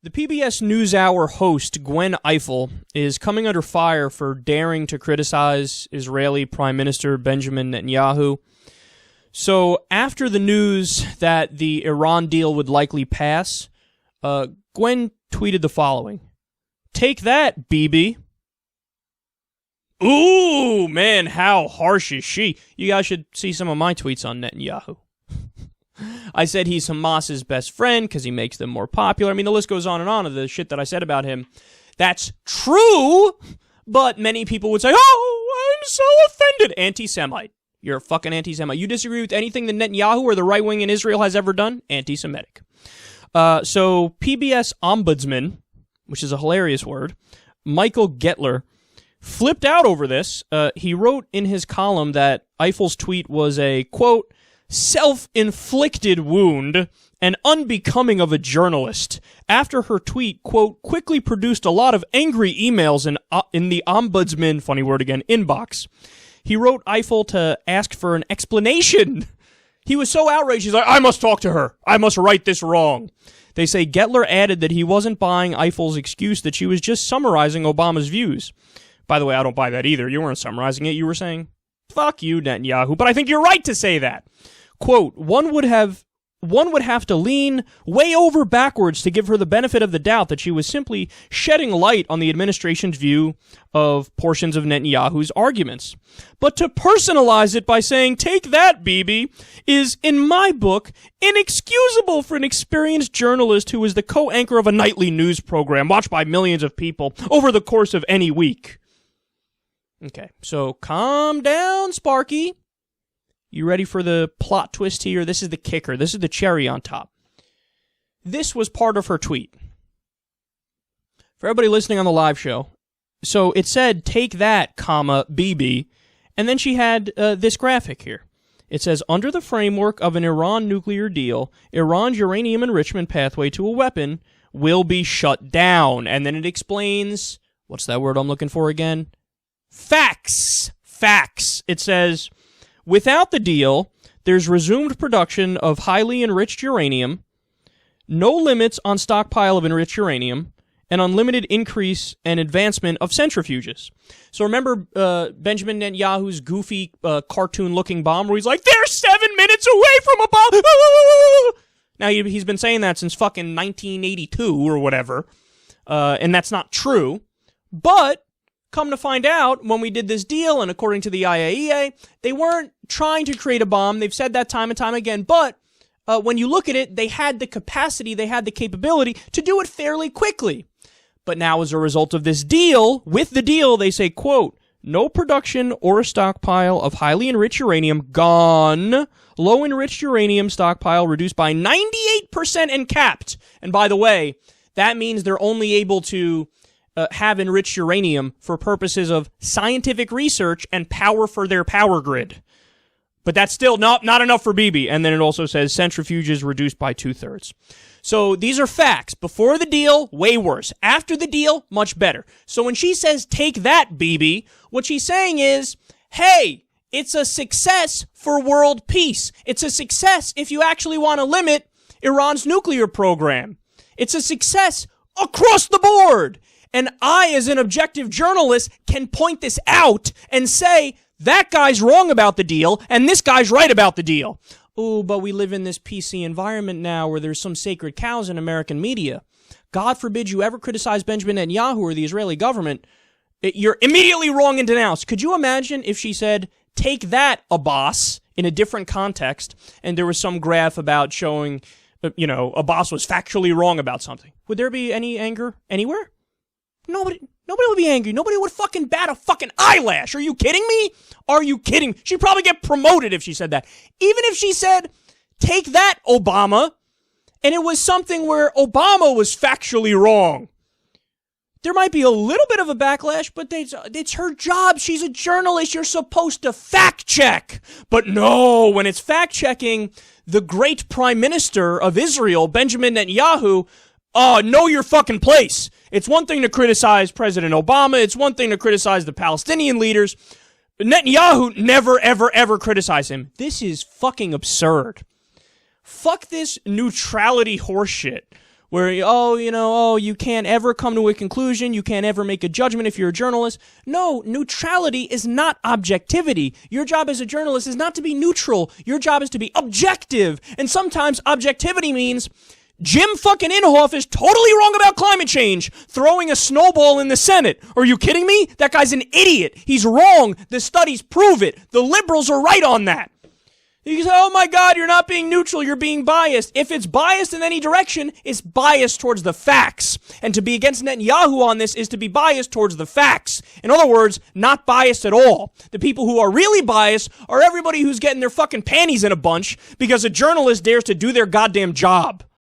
The PBS Newshour host, Gwen Ifill, is coming under fire for daring to criticize Israeli Prime Minister Benjamin Netanyahu. So, after the news that the Iran deal would likely pass, Gwen tweeted the following. "Take that, Bibi." Ooh, man, how harsh is she? You guys should see some of my tweets on Netanyahu. I said he's Hamas's best friend because he makes them more popular. I mean, the list goes on and on of the shit that I said about him. That's true, but many people would say, oh, I'm so offended. Anti-Semite. You're a fucking anti-Semite. You disagree with anything that Netanyahu or the right wing in Israel has ever done? Anti-Semitic. So PBS ombudsman, which is a hilarious word, Michael Getler, flipped out over this. He wrote in his column that Ifill's tweet was a, quote, self-inflicted wound and unbecoming of a journalist after her tweet, quote, quickly produced a lot of angry emails in the ombudsman, funny word again, inbox. He wrote Ifill to ask for an explanation. He was so outraged, he's like, I must talk to her. I must right this wrong. They say Getler added that he wasn't buying Ifill's excuse that she was just summarizing Obama's views. By the way, I don't buy that either. You weren't summarizing it. You were saying, fuck you, Netanyahu. But I think you're right to say that. Quote, one would have to lean way over backwards to give her the benefit of the doubt that she was simply shedding light on the administration's view of portions of Netanyahu's arguments. But to personalize it by saying, take that, Bibi, is, in my book, inexcusable for an experienced journalist who is the co-anchor of a nightly news program watched by millions of people over the course of any week. Okay, so calm down, Sparky. You ready for the plot twist here? This is the kicker. This is the cherry on top. This was part of her tweet. For everybody listening on the live show, so it said, take that, comma, Bibi, and then she had this graphic here. It says, under the framework of an Iran nuclear deal, Iran's uranium enrichment pathway to a weapon will be shut down. And then it explains, what's that word I'm looking for again? Facts. Facts. It says, without the deal, there's resumed production of highly enriched uranium, no limits on stockpile of enriched uranium, and unlimited increase and advancement of centrifuges. So remember Benjamin Netanyahu's goofy cartoon-looking bomb where he's like, they're 7 minutes away from a bomb! Now, he's been saying that since fucking 1982 or whatever, and that's not true. But come to find out, when we did this deal, and according to the IAEA, they weren't trying to create a bomb. They've said that time and time again. But when you look at it, they had the capacity, they had the capability to do it fairly quickly. But now, as a result of this deal, with the deal, they say, quote, no production or a stockpile of highly enriched uranium gone. Low enriched uranium stockpile reduced by 98% and capped. And by the way, that means they're only able to have enriched uranium for purposes of scientific research and power for their power grid. But that's still not enough for Bibi. And then it also says centrifuges reduced by 2/3. So these are facts. Before the deal, way worse. After the deal, much better. So when she says, take that, Bibi, what she's saying is, hey, it's a success for world peace. It's a success if you actually want to limit Iran's nuclear program. It's a success across the board. And I, as an objective journalist, can point this out and say, that guy's wrong about the deal, and this guy's right about the deal. Oh, but we live in this PC environment now where there's some sacred cows in American media. God forbid you ever criticize Benjamin Netanyahu or the Israeli government. You're immediately wrong and denounced. Could you imagine if she said, take that, Abbas, in a different context, and there was some graph about showing, Abbas was factually wrong about something? Would there be any anger anywhere? Nobody would be angry. Nobody would fucking bat a fucking eyelash. Are you kidding me? Are you kidding? She'd probably get promoted if she said that. Even if she said, take that, Obama, and it was something where Obama was factually wrong. There might be a little bit of a backlash, but it's her job. She's a journalist. You're supposed to fact check. But no, when it's fact checking the great prime minister of Israel, Benjamin Netanyahu, know your fucking place. It's one thing to criticize President Obama. It's one thing to criticize the Palestinian leaders. Netanyahu never, ever, ever criticize him. This is fucking absurd. Fuck this neutrality horseshit where, you can't ever come to a conclusion, you can't ever make a judgment if you're a journalist. No, neutrality is not objectivity. Your job as a journalist is not to be neutral. Your job is to be objective. And sometimes objectivity means Jim fucking Inhofe is totally wrong about climate change, throwing a snowball in the Senate. Are you kidding me? That guy's an idiot. He's wrong. The studies prove it. The liberals are right on that. You can say, oh my God, you're not being neutral, you're being biased. If it's biased in any direction, it's biased towards the facts. And to be against Netanyahu on this is to be biased towards the facts. In other words, not biased at all. The people who are really biased are everybody who's getting their fucking panties in a bunch because a journalist dares to do their goddamn job.